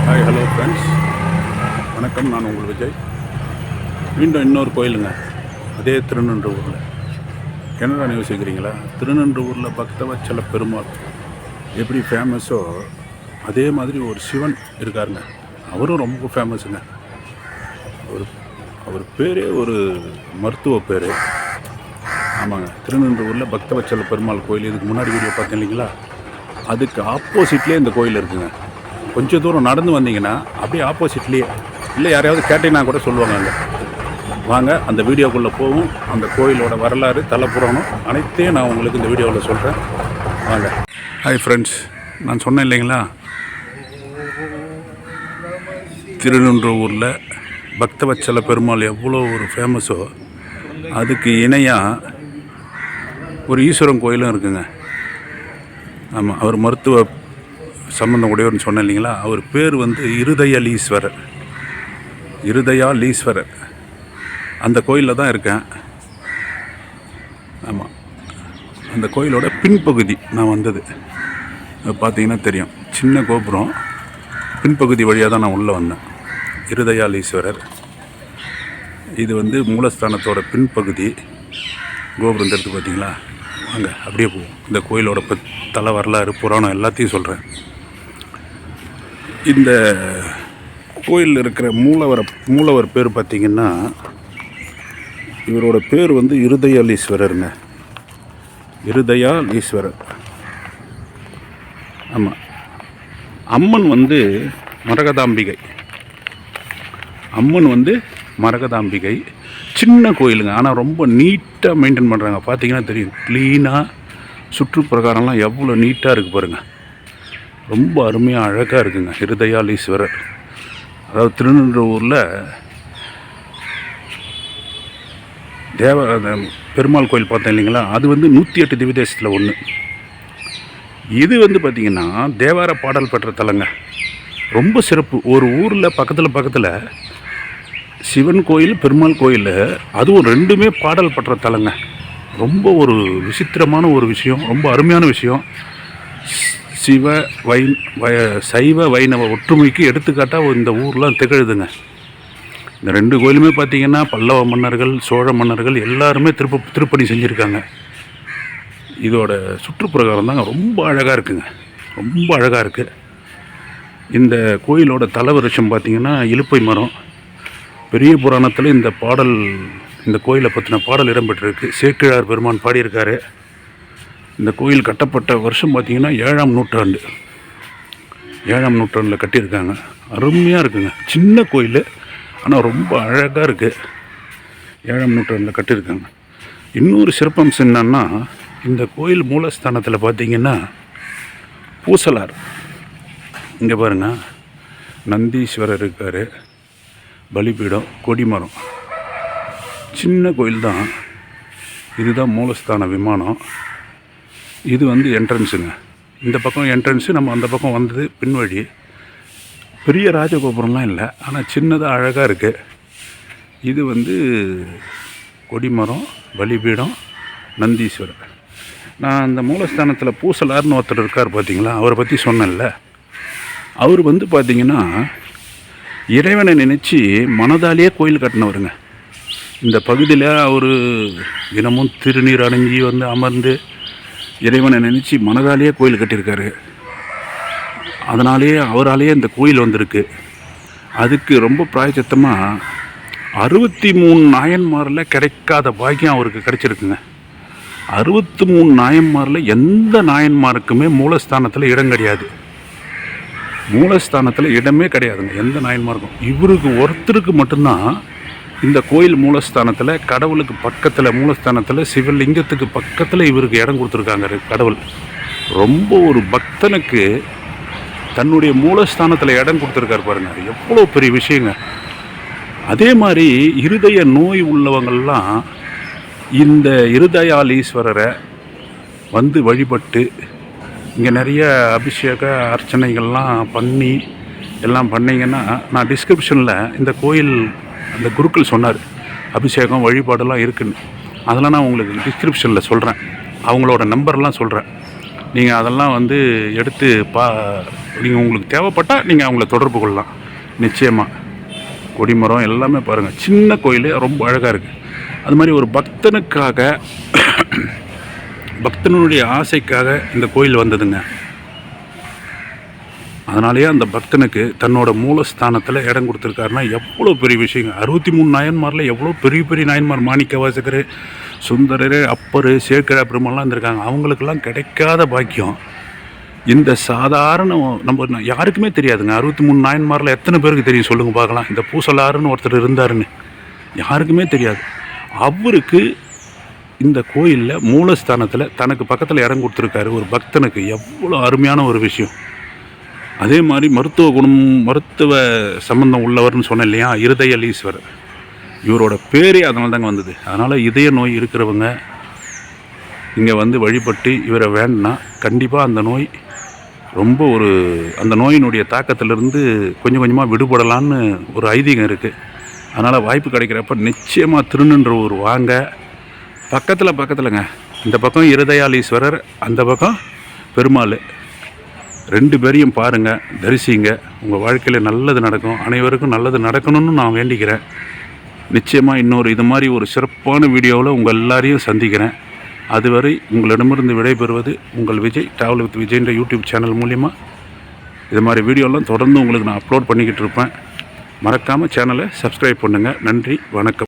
Hi hello friends, வணக்கம். நான் உங்கள் விஜய். மீண்டும் இன்னொரு கோயிலுங்க, அதே திருநின்றவூரில். என்னடா யோசிக்கிறீங்களா? திருநின்றவூரில் பக்தவச்சல பெருமாள் எப்படி ஃபேமஸோ அதே மாதிரி ஒரு சிவன் இருக்காருங்க. அவரும் ரொம்ப ஃபேமஸுங்க. அவர் பேரே ஒரு மருத்துவ பேர். ஆமாங்க, திருநின்றவூரில் பக்தவச்சல பெருமாள் கோயில். இதுக்கு முன்னாடி வீடியோ பார்த்தேன் இல்லைங்களா? அதுக்கு ஆப்போசிட்லேயே இந்த கோயில் இருக்குங்க. கொஞ்சம் தூரம் நடந்து வந்தீங்கன்னா அப்படியே ஆப்போசிட்லேயே, இல்லை யாரையாவது கேட்டீங்கன்னா கூட சொல்லுவாங்க. அங்கே வாங்க, அந்த வீடியோக்குள்ளே போகும். அந்த கோயிலோட வரலாறு, தலைப்புறணும் அனைத்தையும் நான் உங்களுக்கு இந்த வீடியோவில் சொல்கிறேன். வாங்க. ஹாய் ஃப்ரெண்ட்ஸ், நான் சொன்னேன் இல்லைங்களா, திருநின்றவூரில் பக்தவச்சல பெருமாள் எவ்வளோ ஒரு ஃபேமஸோ அதுக்கு இணையாக ஒரு ஈஸ்வரன் கோயிலும் இருக்குங்க. ஆமாம், அவர் மருத்துவ சம்பந்தம் உடையவர்னு சொன்னேன் இல்லைங்களா? அவர் பேர் வந்து இருதயாலீஸ்வரர். அந்த கோயிலில் தான் இருக்கேன். ஆமாம், அந்த கோயிலோட பின்பகுதி நான் வந்தது பார்த்தீங்கன்னா தெரியும். சின்ன கோபுரம், பின்பகுதி வழியாக தான் நான் உள்ளே வந்தேன். இருதயாலீஸ்வரர் இது வந்து மூலஸ்தானத்தோட பின்பகுதி. கோபுரம் எடுத்து பார்த்தீங்களா? வாங்க அப்படியே போவோம். இந்த கோயிலோட தலை வரலாறு, புராணம் எல்லாத்தையும் சொல்கிறேன். இந்த கோயிலில் இருக்கிற மூலவர் பேர் பார்த்திங்கன்னா, இவரோட பேர் வந்து இருதயாலீஸ்வரருங்க. இருதயாலீஸ்வரர். ஆமாம், அம்மன் வந்து மரகதாம்பிகை. சின்ன கோயிலுங்க, ஆனால் ரொம்ப நீட்டாக மெயின்டைன் பண்ணுறாங்க. பார்த்தீங்கன்னா தெரியும், க்ளீனாக சுற்றுப்பிரகாரம்லாம் எவ்வளோ நீட்டாக இருக்குது பாருங்கள். ரொம்ப அருமையாக அழகாக இருக்குங்க. இருதயாலீஸ்வரர், அதாவது திருநின்றவூரில் பெருமாள் கோயில் பார்த்தேன் இல்லைங்களா? அது வந்து 108 திவ்ய தேசத்தில் ஒன்று. இது வந்து பார்த்திங்கன்னா தேவார பாடல் பெற்ற தலங்க. ரொம்ப சிறப்பு. ஒரு ஊரில் பக்கத்தில் சிவன் கோயில், பெருமாள் கோயில், அதுவும் ரெண்டுமே பாடல் பெற்ற தலங்க. ரொம்ப ஒரு விசித்திரமான ஒரு விஷயம், ரொம்ப அருமையான விஷயம். சைவ வைணவ ஒற்றுமைக்கு எடுத்துக்காட்டாக இந்த ஊர்லாம் திகழுதுங்க. இந்த ரெண்டு கோயிலுமே பார்த்திங்கன்னா பல்லவ மன்னர்கள், சோழ மன்னர்கள் எல்லாருமே திருப்பணி செஞ்சுருக்காங்க. இதோட சுற்றுப்பிரகாரம் தாங்க ரொம்ப அழகாக இருக்குங்க. ரொம்ப அழகாக இருக்குது. இந்த கோயிலோட தலவிருஷம் பார்த்திங்கன்னா இலுப்பை மரம். பெரிய புராணத்தில் இந்த கோயிலை பற்றின பாடல் இடம்பெற்றிருக்கு. சேக்கிழார் பெருமான் பாடியிருக்காரு. இந்த கோயில் கட்டப்பட்ட வருஷம் பார்த்திங்கன்னா 7ஆம் நூற்றாண்டில் கட்டியிருக்காங்க. அருமையாக இருக்குங்க. சின்ன கோயில், ஆனால் ரொம்ப அழகாக இருக்குது. 7ஆம் நூற்றாண்டில் கட்டியிருக்காங்க. இன்னொரு சிறப்பம்சம் என்னன்னா, இந்த கோயில் மூலஸ்தானத்தில் பார்த்திங்கன்னா பூசலார். இங்கே பாருங்கள், நந்தீஸ்வரர் இருக்கார், பலிபீடம், கொடிமரம். சின்ன கோயில் தான். இதுதான் மூலஸ்தான விமானம். இது வந்து என்ட்ரன்ஸுங்க. இந்த பக்கம் என்ட்ரன்ஸு, நம்ம அந்த பக்கம் வந்தது பின்வழி. பெரிய ராஜகோபுரம்லாம் இல்லை, ஆனால் சின்னதாக அழகாக இருக்குது. இது வந்து கொடிமரம், பலிபீடம், நந்தீஸ்வரர். நான் அந்த மூலஸ்தானத்தில் பூசலார்னு ஒருத்தர் இருக்கார் பார்த்தீங்களா? அவரை பற்றி சொன்னேன்ல. அவர் வந்து பார்த்திங்கன்னா இறைவனை நினச்சி மனதாலேயே கோயில் கட்டினவருங்க. இந்த பகுதியில் அவர் தினமும் திருநீர் அணிஞ்சி வந்து அமர்ந்து இறைவனை நினச்சி மனதாலேயே கோயில் கட்டியிருக்காரு. அதனாலேயே அவராலேயே இந்த கோயில் வந்திருக்கு. அதுக்கு ரொம்ப பிராயச்சித்தமாக 63 நாயன்மாரில் கிடைக்காத பாக்கியம் அவருக்கு கிடைச்சிருக்குங்க. 63 நாயன்மாரில் எந்த நாயன்மாருக்குமே மூலஸ்தானத்தில் இடம் கிடையாது. மூலஸ்தானத்தில் இடமே கிடையாதுங்க எந்த நாயன்மாருக்கும். இவருக்கு ஒருத்தருக்கு மட்டும்தான் இந்த கோயில் மூலஸ்தானத்தில், கடவுளுக்கு பக்கத்தில், மூலஸ்தானத்தில் சிவலிங்கத்துக்கு பக்கத்தில் இவருக்கு இடம் கொடுத்துருக்காங்க கடவுள். ரொம்ப ஒரு பக்தனுக்கு தன்னுடைய மூலஸ்தானத்தில் இடம் கொடுத்துருக்காரு பாருங்கள். எவ்வளோ பெரிய விஷயங்க. அதே மாதிரி இருதய நோய் உள்ளவங்கள்லாம் இந்த இருதயாலீஸ்வரரை வந்து வழிபட்டு, இங்கே நிறைய அபிஷேக அர்ச்சனைகள்லாம் பண்ணி எல்லாம் பண்ணிங்கன்னா, நான் டிஸ்கிரிப்ஷனில் இந்த கோயில் அந்த குருக்கள் சொன்னார் அபிஷேகம் வழிபாடெல்லாம் இருக்குன்னு. அதெல்லாம் நான் உங்களுக்கு டிஸ்கிரிப்ஷனில் சொல்கிறேன். அவங்களோட நம்பர்லாம் சொல்கிறேன். நீங்கள் அதெல்லாம் வந்து எடுத்து நீங்கள் உங்களுக்கு தேவைப்பட்டால் நீங்கள் அவங்கள தொடர்பு கொள்ளலாம். நிச்சயமாக கொடிமரம் எல்லாமே பாருங்கள், சின்ன கோயில் ரொம்ப அழகாக இருக்குது. அது மாதிரி ஒரு பக்தனுக்காக பக்தனுடைய ஆசைக்காக இந்த கோயில் வந்ததுங்க. அதனாலேயே அந்த பக்தனுக்கு தன்னோட மூலஸ்தானத்தில் இடம் கொடுத்துருக்காருன்னா எவ்வளோ பெரிய விஷயங்க. 63 நாயன்மாரில் எவ்வளோ பெரிய பெரிய நாயன்மார், மாணிக்க வாசகர், சுந்தரர், அப்பர், சேக்கிழார் பெருமாள்லாம் இருந்திருக்காங்க. அவங்களுக்கெல்லாம் கிடைக்காத பாக்கியம் இந்த சாதாரண நம்ம யாருக்குமே தெரியாதுங்க. 63 நாயன்மாரில் எத்தனை பேருக்கு தெரியும் சொல்லுங்கள் பார்க்கலாம். இந்த பூசலாருன்னு ஒருத்தர் இருந்தாருன்னு யாருக்குமே தெரியாது. அவருக்கு இந்த கோயிலில் மூலஸ்தானத்தில் தனக்கு பக்கத்தில் இடம் கொடுத்துருக்காரு ஒரு பக்தனுக்கு. எவ்வளோ அருமையான ஒரு விஷயம். அதே மாதிரி மருத்துவ சம்பந்தம் உள்ளவர்னு சொன்னேன் இல்லையா, இருதயலீஸ்வரர். இவரோட பேரே அதனால தாங்க வந்தது. அதனால் இதய நோய் இருக்கிறவங்க இங்கே வந்து வழிபட்டு இவரை வேண்டினா கண்டிப்பாக அந்த நோய் ரொம்ப அந்த நோயினுடைய தாக்கத்திலிருந்து கொஞ்சம் கொஞ்சமாக விடுபடலான்னு ஒரு ஐதீகம் இருக்குது. அதனால் வாய்ப்பு கிடைக்கிறப்ப நிச்சயமாக திருநின்றவூர் வாங்க. பக்கத்துலங்க, இந்த பக்கம் இருதயாலீஸ்வரர், அந்த பக்கம் பெருமாள், 2 பேரையும் பாருங்கள், தரிசிங்க. உங்கள் வாழ்க்கையில் நல்லது நடக்கும். அனைவருக்கும் நல்லது நடக்கணும்னு நான் வேண்டிக்கிறேன். நிச்சயமாக இன்னொரு இது மாதிரி ஒரு சிறப்பான வீடியோவில் உங்கள் எல்லாரையும் சந்திக்கிறேன். அதுவரை உங்களிடமிருந்து விடைபெறுவது உங்கள் விஜய், ட்ராவல் வித் விஜய்ன்ற யூடியூப் சேனல் மூலிமா. இது மாதிரி வீடியோலாம் தொடர்ந்து உங்களுக்கு நான் அப்லோட் பண்ணிக்கிட்டு இருப்பேன். மறக்காமல் சேனலை சப்ஸ்கிரைப் பண்ணுங்கள். நன்றி, வணக்கம்.